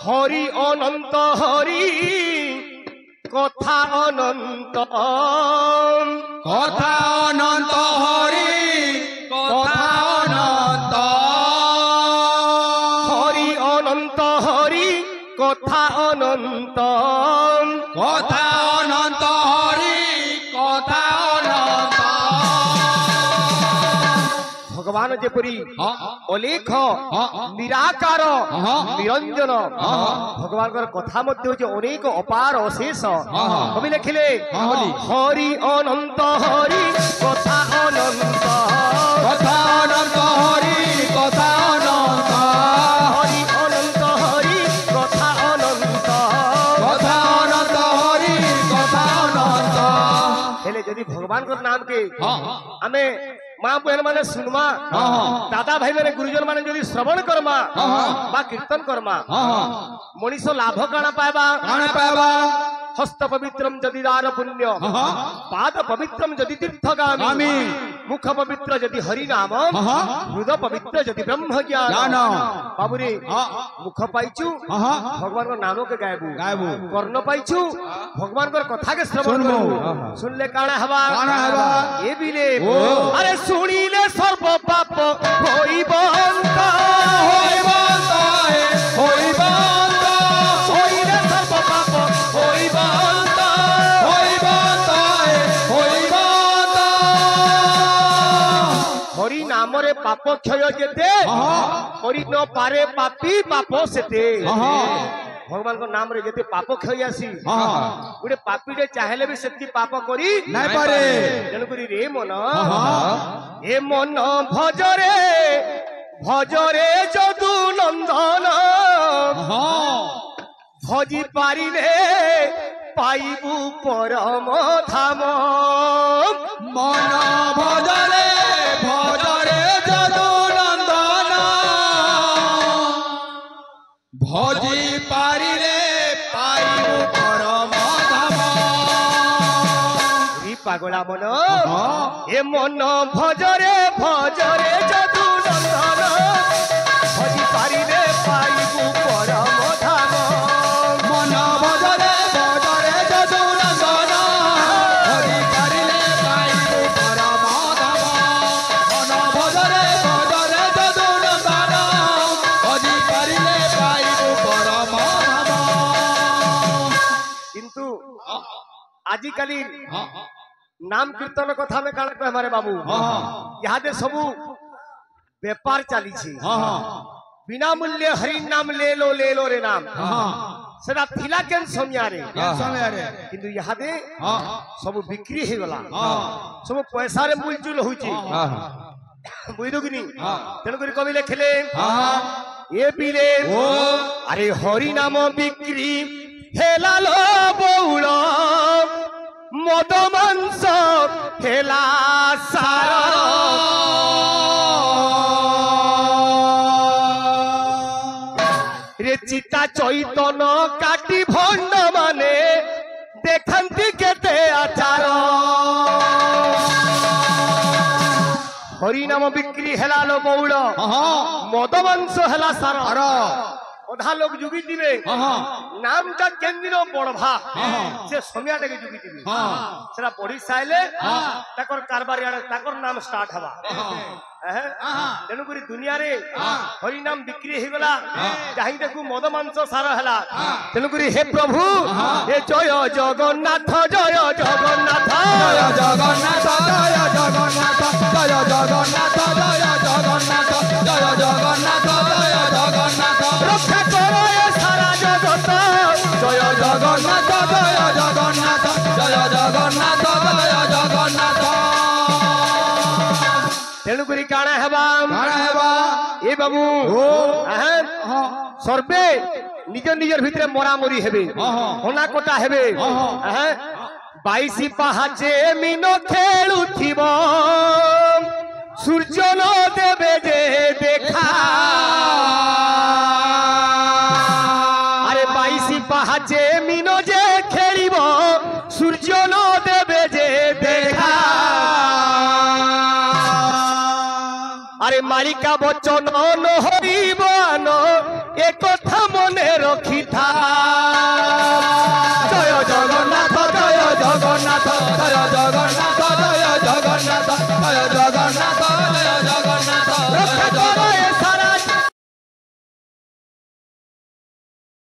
হরি অনন্ত হরি কথা অনন্ত কথা অনন্ত হরি কথা অনন্ত হরি অনন্ত হরি কথা অনন্ত কথা অনন্ত হরি কথা অনন্ত ভগবান যেপরি অলেখ নিরাকার নিরঞ্জন ভগবানଙ୍କର কথা ମଧ୍ୟ ହଉଛି ଅନେକ ଅପାର ଅଶେଷ କବି ଲେଖିଲେ ହରି ଅନନ୍ତ ହରି କଥା ଅନନ୍ତ কথা অনন্ত হরি কথা অনন্ত হরি ଅନନ୍ତ ହରି କଥା ଅନନ୍ତ কথা অনন্ত হরি কথা অনন্ত ହେଲେ ଯଦି ଭଗବାନଙ୍କର ନାମ କେ ଆମେ माँ बहन माने सुनमा दादा भाई माने गुरुजन माने जदि श्रवण करमा बा कीर्तन करमा मनीष लाभ काना पाएबा हस्त पवित्रम जदि दार पुण्य पाद पवित्रम जदि तीर्थगामी मुख पवित्र जदि हरि नाम हृदय पवित्र जदि ब्रह्म ज्ञान बाबूरे मुख पाइचु भगवान को नाम के गायबू कर्ण पाइचु भगवान को कथा के श्रवण करू सुनले काना हवा ए बिले अरे सुनिले सर्व पाप होइब अंत होइब अंत होइब अंत सुनिले सर्व पाप होइब अंत होइब अंत होइब अंत हरि नाम रे पाप क्षय जेते हरि न पारे पापी पाप सेते भगवान को नाम रे जेते पाप क्षय आसी गुडे पापी रे चाहेले भी सेति पाप करी नहीं पारे जन करी रे मन ए मन भजरे जदु नंदन भजी पारिले पाइबु परम धाम मन भजरे भजरे जदु नंदन भजी पारिले पाइबु परम धाम पागला मन ए मन भजरे जदु नंदन भजी पारिले पाइबु परम धाम मन भजरे भजरे जदु नंदन भजी पारिले पाइबु परम धाम मन भजरे भजरे जदु नंदन भजी पारिले पाइबु परम धाम किंतु आजिकाली नाम कीर्तन कथा में काण कह हमारे बाबू यहाँ दे सबू व्यापार चली बिना मूल्य हरि नाम ले लो रे नाम सेटा थिला केन समय रे किंतु यहाँ दे सब बिक्री हे गला सब पैसा रे मूलचूल होची बुझो कि नहीं तेन करी कवि लिखले ये पीले अरे हरि नाम बिक्री हेला लो बौल मद मांस हेला सार रे चिता चैतन काटी भंड माने देखंती केते आचार हरि नाम बिक्री हेला लो बौल मद मांस हेला सार अधा लोग जुगी दिवे नाम ता केंदिनो पढ़भा से समयाटा के जुगी दिवे सेरा पढ़ी साइले ताकर कारबार यार ताकर नाम स्टार्ट हवा तेणु करी दुनिया रे हरि नाम बिक्री हे गला जाहि देखु मद मांस सार हला तेणु करी हे प्रभु हे जय जगन्नाथ जय जगन्नाथ जय जगन्नाथ जय जगन्नाथ जय जगन्नाथ जय जगन्नाथ जय जगन्नाथ जय जगन्नाथ रक्षा करो ये सारा जगत जय जगन्नाथ जय जगन्नाथ जय जगन्नाथ जय जगन्नाथ तेणु करी काଣା हेबा ए बाबू सर्वे निज निजर भितरे मरा मरी हेबे होना कोटा हेबे 22 पाहाचे मीनो खेलुथिब सूर्य न देबे जे देखा अरे 22 पाहाचे मीनो जे खेलिब सूर्य न देबे जे देखा अरे मालिका बचन न हरिबान एक কথা জয় জগন্নাথ জয় জগন্নাথ জয় জগন্নাথ জয় জগন্নাথ জয় জগন্নাথ